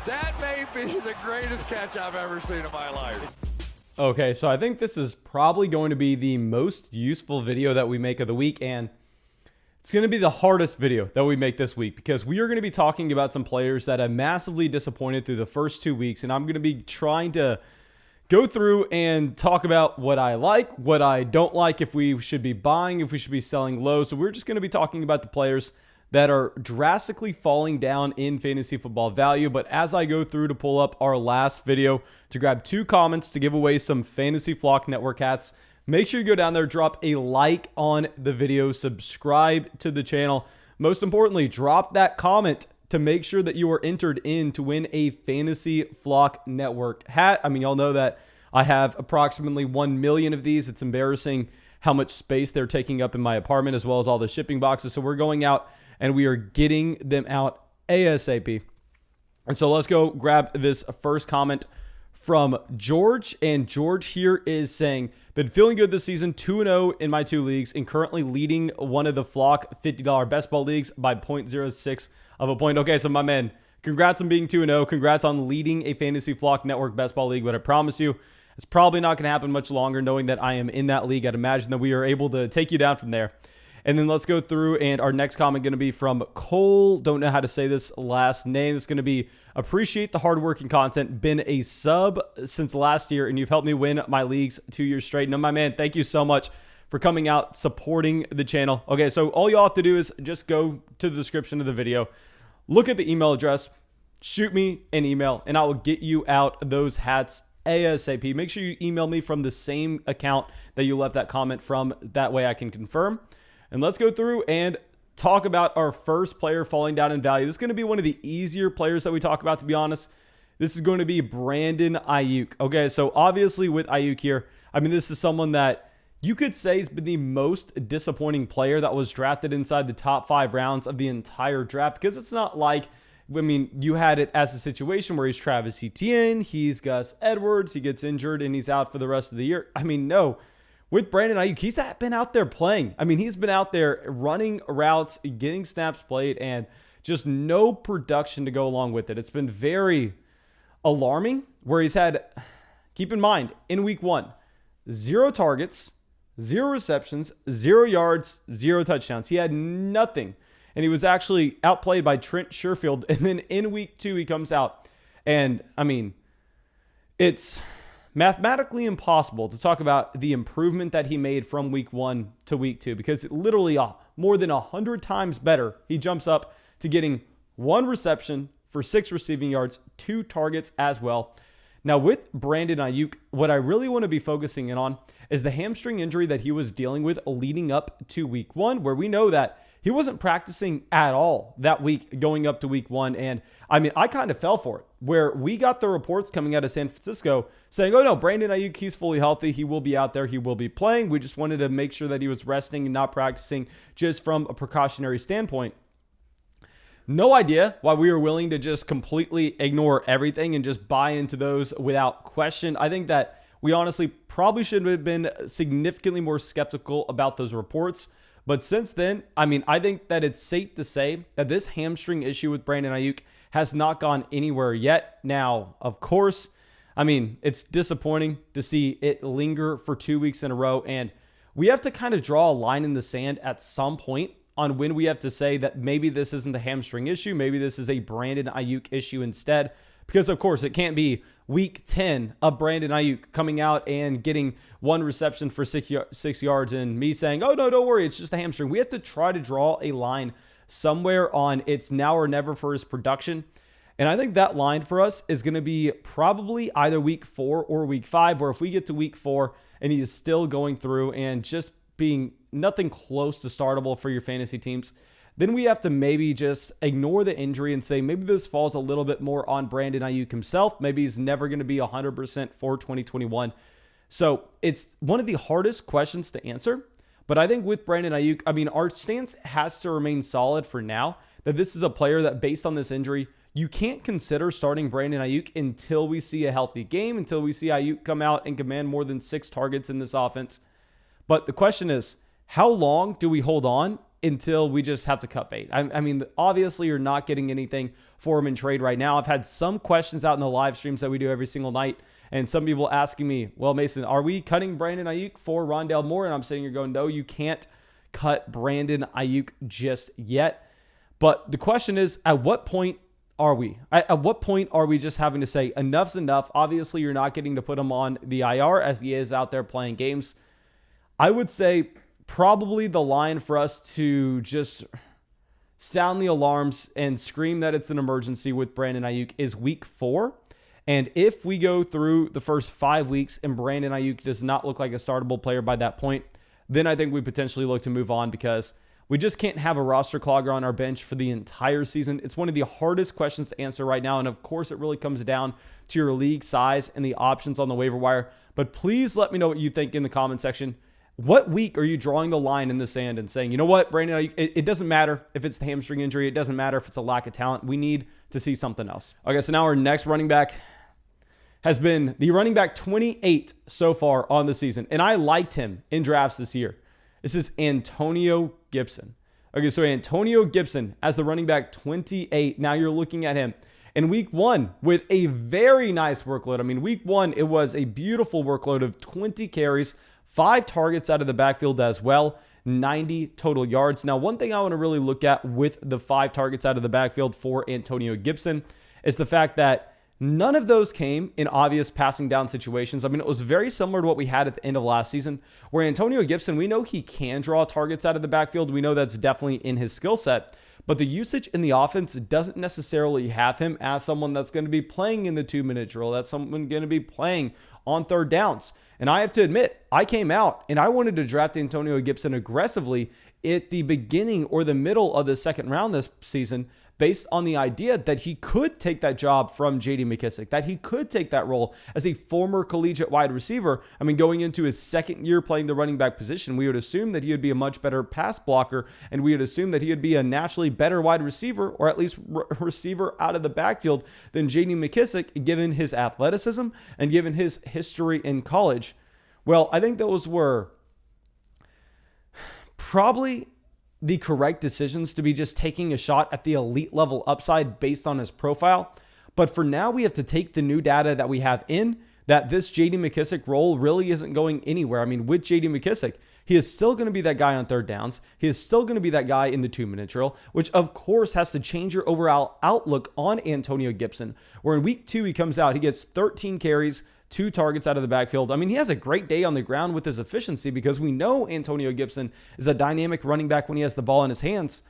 That may be the greatest catch I've ever seen in my life. Okay, so I think this is probably going to be the most useful video that we make of the week, and it's going to be the hardest video that we make this week because we are going to be talking about some players that have massively disappointed through the first 2 weeks, and I'm going to be trying to go through and talk about what I like, what I don't like, if we should be buying, if we should be selling low. So we're just going to be talking about the players that are drastically falling down in fantasy football value. But as I go through to pull up our last video to grab 2 comments to give away some Fantasy Flock Network hats, make sure you go down there, drop a like on the video, subscribe to the channel. Most importantly, drop that comment to make sure that you are entered in to win a Fantasy Flock Network hat. I mean, y'all know that I have approximately 1 million of these. It's embarrassing how much space they're taking up in my apartment, as well as all the shipping boxes. So we're going out and we are getting them out ASAP. And so let's go grab this first comment from George. And George here is saying, been feeling good this season, 2-0 in my 2 leagues, and currently leading one of the Flock $50 best ball leagues by 0.06 of a point. Okay, so my man, congrats on being 2-0. Congrats on leading a Fantasy Flock Network best ball league. But I promise you, it's probably not going to happen much longer, knowing that I am in that league. I'd imagine that we are able to take you down from there. And then let's go through, and our next comment going to be from Cole. Don't know how to say this last name. It's going to be, appreciate the hardworking content. Been a sub since last year, and you've helped me win my leagues 2 years straight. No, my man, thank you so much for coming out, supporting the channel. Okay, so all you all have to do is just go to the description of the video, look at the email address, shoot me an email, and I will get you out those hats ASAP. Make sure you email me from the same account that you left that comment from. That way I can confirm. And let's go through and talk about our first player falling down in value. This is going to be one of the easier players that we talk about, to be honest. This is going to be Brandon Iuke. Okay, so obviously with Iuke here, I mean, this is someone that you could say has been the most disappointing player that was drafted inside the top 5 rounds of the entire draft, because it's not like, I mean, you had it as a situation where he's Travis Etienne, he's Gus Edwards, he gets injured and he's out for the rest of the year. I mean, no. With Brandon Iuke, he's been out there playing. I mean, he's been out there running routes, getting snaps played, and just no production to go along with it. It's been very alarming where he's had, keep in mind, in week 1, 0 targets, 0 receptions, 0 yards, 0 touchdowns. He had nothing. And he was actually outplayed by Trent Sherfield. And then in week 2, he comes out. And, I mean, it's mathematically impossible to talk about the improvement that he made from week 1 to week 2, because it literally more than 100 times better. He jumps up to getting 1 reception for 6 receiving yards, 2 targets as well. Now with Brandon Nyuk, what I really want to be focusing in on is the hamstring injury that he was dealing with leading up to week 1, where we know that he wasn't practicing at all that week going up to week 1. And I mean, I kind of fell for it, where we got the reports coming out of San Francisco saying, oh no, Brandon Nyuk, he's fully healthy. He will be out there. He will be playing. We just wanted to make sure that he was resting and not practicing just from a precautionary standpoint. No idea why we were willing to just completely ignore everything and just buy into those without question. I think that we honestly probably should have been significantly more skeptical about those reports. But since then, I mean, I think that it's safe to say that this hamstring issue with Brandon Nyuk has not gone anywhere yet. Now, of course, I mean, it's disappointing to see it linger for 2 weeks in a row. And we have to kind of draw a line in the sand at some point on when we have to say that maybe this isn't the hamstring issue. Maybe this is a Brandon Nyuk issue instead. Because, of course, it can't be week 10 of Brandon Nyuk coming out and getting 1 reception for 6 yards and me saying, oh, no, don't worry, it's just a hamstring. We have to try to draw a line somewhere on it's now or never for his production. And I think that line for us is going to be probably either week 4 or week 5, where if we get to week 4 and he is still going through and just being nothing close to startable for your fantasy teams, then we have to maybe just ignore the injury and say maybe this falls a little bit more on Brandon Nyuk himself. Maybe he's never going to be 100% for 2021. So it's one of the hardest questions to answer. But I think with Brandon Nyuk, I mean, our stance has to remain solid for now, that this is a player that based on this injury, you can't consider starting Brandon Nyuk until we see a healthy game, until we see Nyuk come out and command more than 6 targets in this offense. But the question is, how long do we hold on until we just have to cut bait. I mean, obviously you're not getting anything for him in trade right now. I've had some questions out in the live streams that we do every single night, and some people asking me, well, Mason, are we cutting Brandon Ayuk for Rondale Moore? And I'm sitting here going, no, you can't cut Brandon Ayuk just yet. But the question is, at what point are we? At what point are we just having to say enough's enough? Obviously, you're not getting to put him on the IR as he is out there playing games. I would say probably the line for us to just sound the alarms and scream that it's an emergency with Brandon Ayuk is week 4. And if we go through the first 5 weeks and Brandon Ayuk does not look like a startable player by that point, then I think we potentially look to move on, because we just can't have a roster clogger on our bench for the entire season. It's one of the hardest questions to answer right now. And of course, it really comes down to your league size and the options on the waiver wire. But please let me know what you think in the comment section. What week are you drawing the line in the sand and saying, you know what, Brandon, it doesn't matter if it's the hamstring injury. It doesn't matter if it's a lack of talent. We need to see something else. Okay, so now our next running back has been the running back 28 so far on the season. And I liked him in drafts this year. This is Antonio Gibson. Okay, so Antonio Gibson as the running back 28. Now you're looking at him in week 1 with a very nice workload. I mean, week 1, it was a beautiful workload of 20 carries, 5 targets out of the backfield as well, 90 total yards. Now, one thing I want to really look at with the 5 targets out of the backfield for Antonio Gibson is the fact that none of those came in obvious passing down situations. I mean, it was very similar to what we had at the end of last season, where Antonio Gibson, we know he can draw targets out of the backfield. We know that's definitely in his skill set, but the usage in the offense doesn't necessarily have him as someone that's going to be playing in the 2-minute drill. That's someone going to be playing on third downs. And I have to admit, I came out and I wanted to draft Antonio Gibson aggressively at the beginning or the middle of the second round this season, based on the idea that he could take that job from J.D. Mckissick, that he could take that role as a former collegiate wide receiver. I mean, going into his second year playing the running back position, we would assume that he would be a much better pass blocker, and we would assume that he would be a naturally better wide receiver, or at least receiver out of the backfield, than J.D. Mckissick, given his athleticism and given his history in college. Well, I think those were probably the correct decisions to be just taking a shot at the elite level upside based on his profile. But for now, we have to take the new data that we have in that this J.D. Mckissick role really isn't going anywhere. I mean, with J.D. Mckissick, he is still going to be that guy on third downs. He is still going to be that guy in the 2-minute drill, which of course has to change your overall outlook on Antonio Gibson, where in week 2, he comes out, he gets 13 carries, 2 targets out of the backfield. I mean, he has a great day on the ground with his efficiency, because we know Antonio Gibson is a dynamic running back when he has the ball in his hands.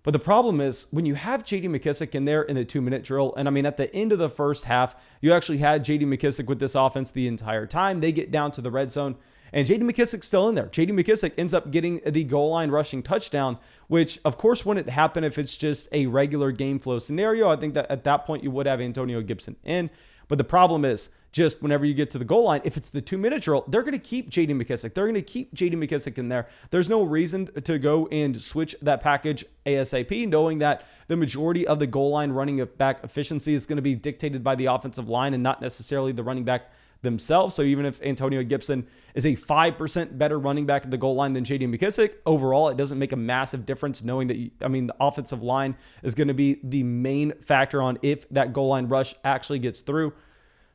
But the problem is when you have J.D. Mckissick in there in the 2-minute drill, and I mean, at the end of the first half, you actually had J.D. Mckissick with this offense the entire time. They get down to the red zone, and J.D. McKissick's still in there. J.D. McKissick ends up getting the goal line rushing touchdown, which of course wouldn't happen if it's just a regular game flow scenario. I think that at that point you would have Antonio Gibson in. But the problem is, just whenever you get to the goal line, if it's the 2-minute drill, they're going to keep J.D. McKissick. They're going to keep J.D. McKissick in there. There's no reason to go and switch that package ASAP, knowing that the majority of the goal line running back efficiency is going to be dictated by the offensive line and not necessarily the running back themselves. So even if Antonio Gibson is a 5% better running back at the goal line than J.D. McKissick, overall, it doesn't make a massive difference, knowing that, the offensive line is going to be the main factor on if that goal line rush actually gets through.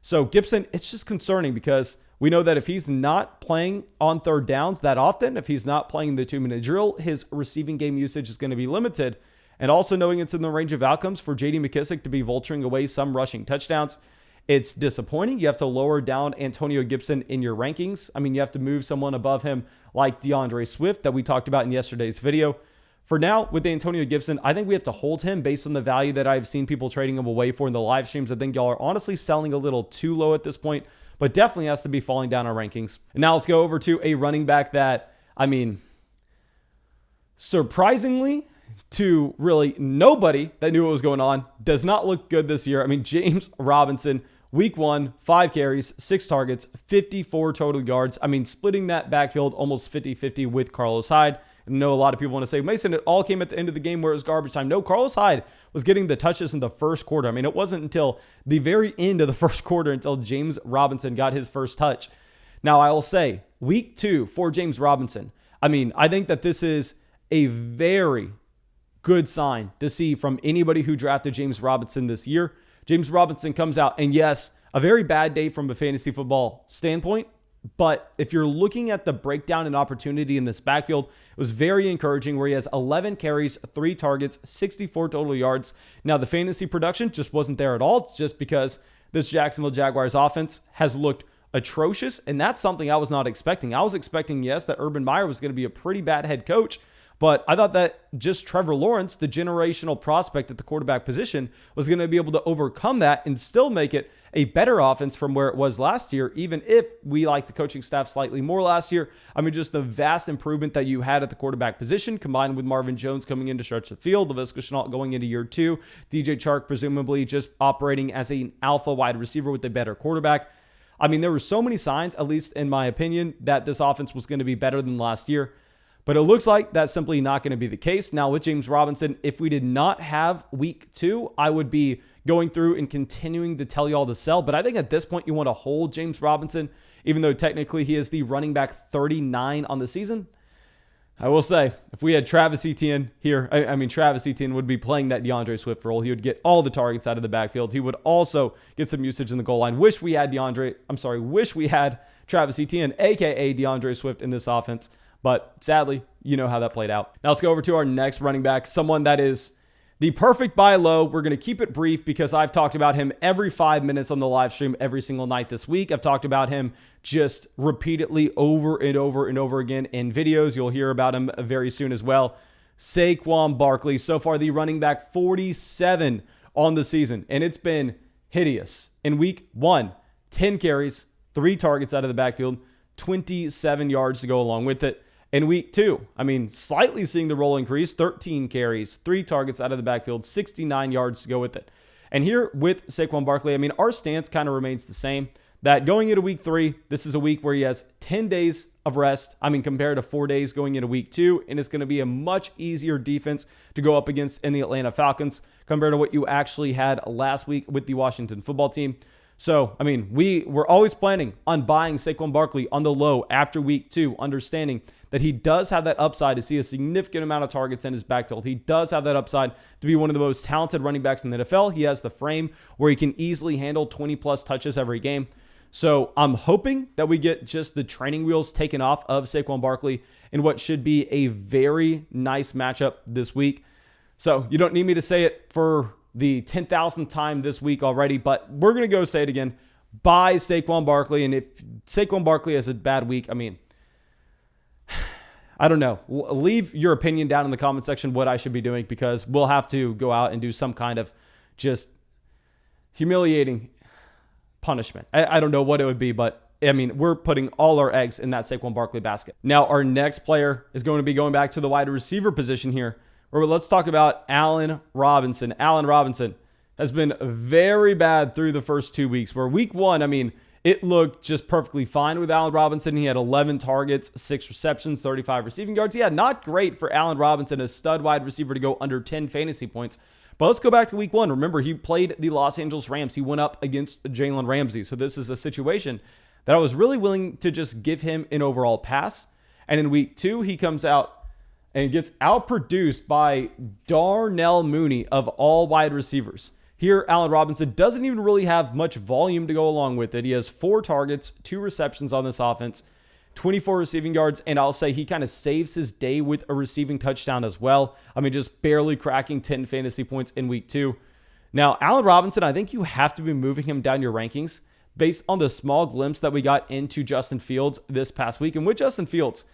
So Gibson, it's just concerning, because we know that if he's not playing on third downs that often, if he's not playing the 2-minute drill, his receiving game usage is going to be limited. And also knowing it's in the range of outcomes for J.D. McKissick to be vulturing away some rushing touchdowns, it's disappointing. You have to lower down Antonio Gibson in your rankings. I mean, you have to move someone above him like DeAndre Swift that we talked about in yesterday's video. For now, with Antonio Gibson, I think we have to hold him based on the value that I've seen people trading him away for in the live streams. I think y'all are honestly selling a little too low at this point, but definitely has to be falling down our rankings. And now let's go over to a running back that, surprisingly to really nobody that knew what was going on, does not look good this year. James Robinson, week 1, 5 carries, 6 targets, 54 total yards. Splitting that backfield almost 50-50 with Carlos Hyde. I know a lot of people want to say, Mason, it all came at the end of the game where it was garbage time. No, Carlos Hyde was getting the touches in the first quarter. It wasn't until the very end of the first quarter until James Robinson got his first touch. Now, I will say, week 2 for James Robinson, I think that this is a very good sign to see from anybody who drafted James Robinson this year. James Robinson comes out, and yes, a very bad day from a fantasy football standpoint. But if you're looking at the breakdown and opportunity in this backfield, it was very encouraging where he has 11 carries, 3 targets, 64 total yards. Now, the fantasy production just wasn't there at all, just because this Jacksonville Jaguars offense has looked atrocious. And that's something I was not expecting. I was expecting, yes, that Urban Meyer was going to be a pretty bad head coach. But I thought that just Trevor Lawrence, the generational prospect at the quarterback position, was going to be able to overcome that and still make it a better offense from where it was last year, even if we liked the coaching staff slightly more last year. I mean, just the vast improvement that you had at the quarterback position, combined with Marvin Jones coming in to stretch the field, Laviska Shenault going into year 2, DJ Chark presumably just operating as an alpha wide receiver with a better quarterback. I mean, there were so many signs, at least in my opinion, that this offense was going to be better than last year. But it looks like that's simply not going to be the case. Now with James Robinson, if we did not have week 2, I would be going through and continuing to tell y'all to sell. But I think at this point, you want to hold James Robinson, even though technically he is the running back 39 on the season. I will say, if we had Travis Etienne here, I mean, Travis Etienne would be playing that DeAndre Swift role. He would get all the targets out of the backfield. He would also get some usage in the goal line. Wish we had Travis Etienne, a.k.a. DeAndre Swift in this offense. But sadly, you know how that played out. Now let's go over to our next running back, someone that is the perfect buy low. We're going to keep it brief because I've talked about him every 5 minutes on the live stream every single night this week. I've talked about him just repeatedly over and over and over again in videos. You'll hear about him very soon as well. Saquon Barkley, so far the running back 47 on the season, and it's been hideous. In week 1, 10 carries, 3 targets out of the backfield, 27 yards to go along with it. In week 2, I mean, slightly seeing the role increase, 13 carries, 3 targets out of the backfield, 69 yards to go with it. And here with Saquon Barkley, I mean, our stance kind of remains the same, that going into week 3, this is a week where he has 10 days of rest. I mean, compared to 4 days going into week 2, and it's going to be a much easier defense to go up against in the Atlanta Falcons compared to what you actually had last week with the Washington football team. So, I mean, we were always planning on buying Saquon Barkley on the low after week 2, understanding that he does have that upside to see a significant amount of targets in his backfield. He does have that upside to be one of the most talented running backs in the NFL. He has the frame where he can easily handle 20-plus touches every game. So I'm hoping that we get just the training wheels taken off of Saquon Barkley in what should be a very nice matchup this week. So you don't need me to say it for the 10,000th time this week already, but we're going to go say it again. Buy Saquon Barkley. And if Saquon Barkley has a bad week, I mean, I don't know. Leave your opinion down in the comment section what I should be doing, because we'll have to go out and do some kind of just humiliating punishment. I don't know what it would be, but I mean, we're putting all our eggs in that Saquon Barkley basket. Now, our next player is going to be going back to the wide receiver position here, where let's talk about Allen Robinson. Allen Robinson has been very bad through the first 2 weeks, where week 1, I mean, it looked just perfectly fine with Allen Robinson. He had 11 targets, 6 receptions, 35 receiving yards. Yeah, not great for Allen Robinson, a stud wide receiver, to go under 10 fantasy points. But let's go back to week 1. Remember, he played the Los Angeles Rams. He went up against Jalen Ramsey. So this is a situation that I was really willing to just give him an overall pass. And in week 2, he comes out and gets outproduced by Darnell Mooney of all wide receivers. Here, Allen Robinson doesn't even really have much volume to go along with it. He has 4 targets, 2 receptions on this offense, 24 receiving yards, and I'll say he kind of saves his day with a receiving touchdown as well. I mean, just barely cracking 10 fantasy points in week 2. Now, Allen Robinson, I think you have to be moving him down your rankings based on the small glimpse that we got into Justin Fields this past week. And with Justin Fields,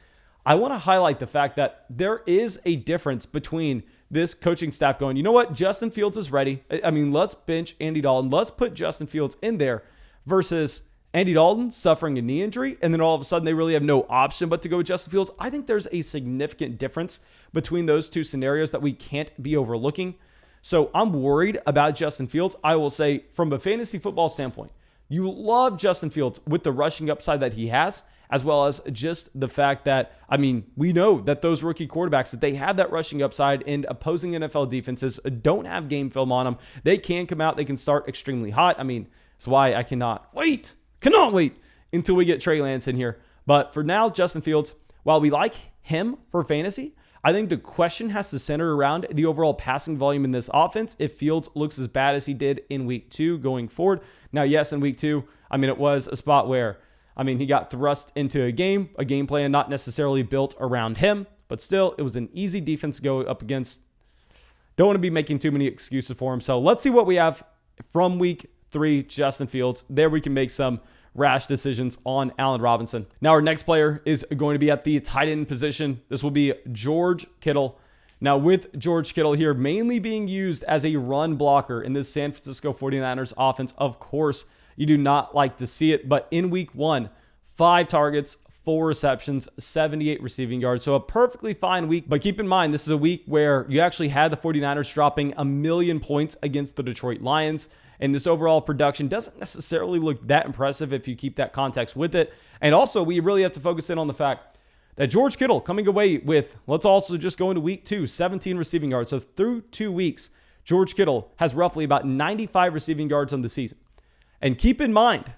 I want to highlight the fact that there is a difference between this coaching staff going, you know what, Justin Fields is ready. I mean, let's bench Andy Dalton. Let's put Justin Fields in there, versus Andy Dalton suffering a knee injury, and then all of a sudden they really have no option but to go with Justin Fields. I think there's a significant difference between those two scenarios that we can't be overlooking. So I'm worried about Justin Fields. I will say, from a fantasy football standpoint, you love Justin Fields with the rushing upside that he has, as well as just the fact that, I mean, we know that those rookie quarterbacks, that they have that rushing upside, and opposing NFL defenses don't have game film on them. They can come out, they can start extremely hot. I mean, that's why I cannot wait until we get Trey Lance in here. But for now, Justin Fields, while we like him for fantasy, I think the question has to center around the overall passing volume in this offense if Fields looks as bad as he did in week 2 going forward. Now, yes, in week 2, it was a spot where, he got thrust into a game plan not necessarily built around him, but still, it was an easy defense to go up against. Don't want to be making too many excuses for him. So let's see what we have from week 3, Justin Fields. There we can make some rash decisions on Allen Robinson. Now our next player is going to be at the tight end position. This will be George Kittle. Now with George Kittle here mainly being used as a run blocker in this San Francisco 49ers offense, of course, you do not like to see it, but in week 1, 5 targets, 4 receptions, 78 receiving yards. So a perfectly fine week, but keep in mind, this is a week where you actually had the 49ers dropping 1,000,000 points against the Detroit Lions. And this overall production doesn't necessarily look that impressive if you keep that context with it. And also, we really have to focus in on the fact that George Kittle coming away with, let's also just go into week 2, 17 receiving yards. So through 2 weeks, George Kittle has roughly about 95 receiving yards on the season. And keep in mind,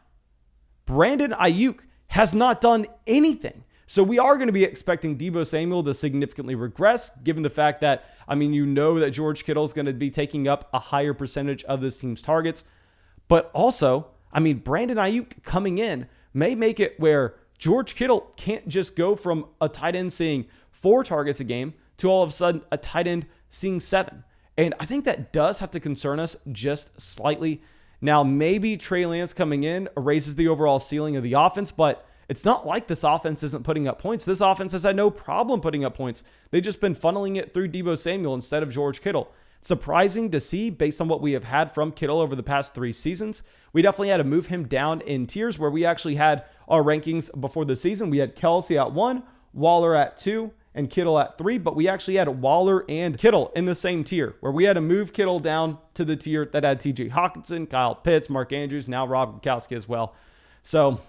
Brandon Ayuk has not done anything. So we are going to be expecting Deebo Samuel to significantly regress, given the fact that, that George Kittle is going to be taking up a higher percentage of this team's targets. But also, Brandon Ayuk coming in may make it where George Kittle can't just go from a tight end seeing 4 targets a game to all of a sudden a tight end seeing 7. And I think that does have to concern us just slightly. Now, maybe Trey Lance coming in raises the overall ceiling of the offense, but it's not like this offense isn't putting up points. This offense has had no problem putting up points. They've just been funneling it through Deebo Samuel instead of George Kittle. It's surprising to see based on what we have had from Kittle over the past 3 seasons. We definitely had to move him down in tiers where we actually had our rankings before the season. We had Kelsey at 1, Waller at 2, and Kittle at 3, but we actually had Waller and Kittle in the same tier where we had to move Kittle down to the tier that had TJ Hawkinson, Kyle Pitts, Mark Andrews, now Rob Gronkowski as well. So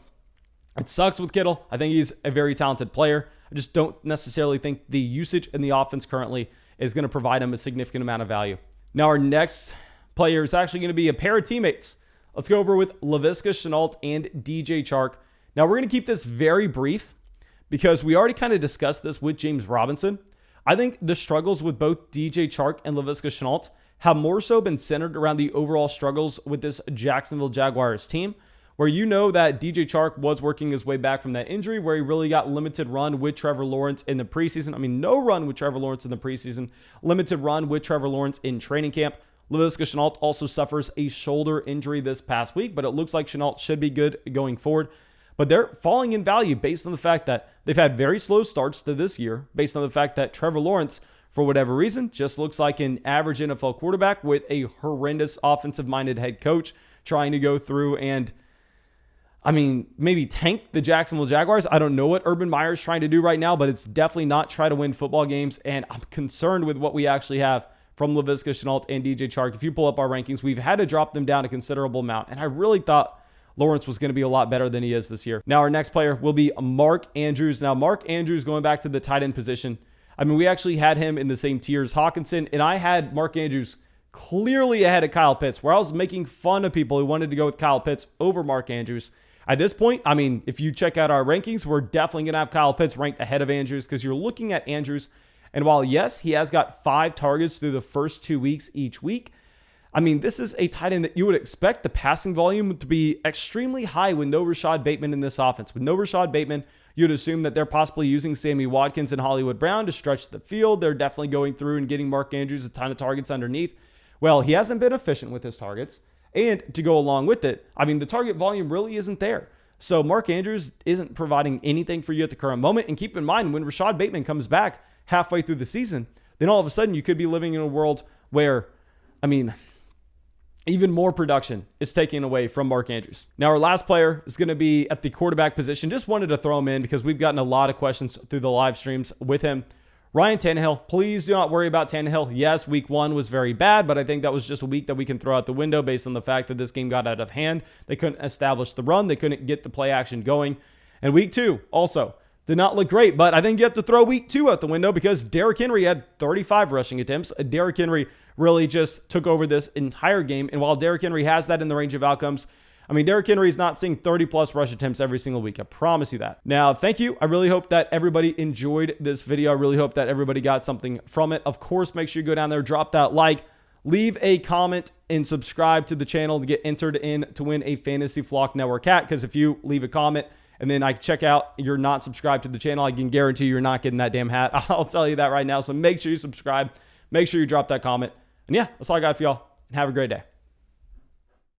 it sucks with Kittle. I think he's a very talented player. I just don't necessarily think the usage in the offense currently is going to provide him a significant amount of value. Now our next player is actually going to be a pair of teammates. Let's go over with Laviska Shenault and DJ Chark. Now we're going to keep this very brief because we already kind of discussed this with James Robinson. I think the struggles with both DJ Chark and Laviska Shenault have more so been centered around the overall struggles with this Jacksonville Jaguars team, where that DJ Chark was working his way back from that injury, where he really got limited run with Trevor Lawrence in the preseason. No run with Trevor Lawrence in the preseason, limited run with Trevor Lawrence in training camp. Laviska Shenault also suffers a shoulder injury this past week, but it looks like Shenault should be good going forward. But they're falling in value based on the fact that they've had very slow starts to this year, based on the fact that Trevor Lawrence, for whatever reason, just looks like an average NFL quarterback with a horrendous offensive-minded head coach trying to go through and maybe tank the Jacksonville Jaguars. I don't know what Urban Meyer's trying to do right now, but it's definitely not try to win football games. And I'm concerned with what we actually have from Laviska Shenault and DJ Chark. If you pull up our rankings, we've had to drop them down a considerable amount. And I really thought Lawrence was going to be a lot better than he is this year. Now, our next player will be Mark Andrews. Now, Mark Andrews, going back to the tight end position, we actually had him in the same tier as Hawkinson, and I had Mark Andrews clearly ahead of Kyle Pitts, where I was making fun of people who wanted to go with Kyle Pitts over Mark Andrews. At this point, if you check out our rankings, we're definitely going to have Kyle Pitts ranked ahead of Andrews because you're looking at Andrews. And while, yes, he has got 5 targets through the first 2 weeks each week, this is a tight end that you would expect the passing volume to be extremely high with no Rashad Bateman in this offense. With no Rashad Bateman, you'd assume that they're possibly using Sammy Watkins and Hollywood Brown to stretch the field. They're definitely going through and getting Mark Andrews a ton of targets underneath. Well, he hasn't been efficient with his targets. And to go along with it, the target volume really isn't there. So Mark Andrews isn't providing anything for you at the current moment. And keep in mind, when Rashad Bateman comes back halfway through the season, then all of a sudden you could be living in a world where, even more production is taken away from Mark Andrews. Now, our last player is going to be at the quarterback position. Just wanted to throw him in because we've gotten a lot of questions through the live streams with him. Ryan Tannehill, please do not worry about Tannehill. Yes, week 1 was very bad, but I think that was just a week that we can throw out the window based on the fact that this game got out of hand. They couldn't establish the run. They couldn't get the play action going. And week 2 also did not look great, but I think you have to throw week 2 out the window because Derrick Henry had 35 rushing attempts. Derrick Henry really just took over this entire game. And while Derrick Henry has that in the range of outcomes, I mean, Derrick Henry's not seeing 30+ rush attempts every single week. I promise you that. Now, thank you. I really hope that everybody enjoyed this video. I really hope that everybody got something from it. Of course, make sure you go down there, drop that like, leave a comment, and subscribe to the channel to get entered in to win a Fantasy Flock Network hat. Because if you leave a comment and then I check out you're not subscribed to the channel, I can guarantee you're not getting that damn hat. I'll tell you that right now. So make sure you subscribe. Make sure you drop that comment. And yeah, that's all I got for y'all. And have a great day.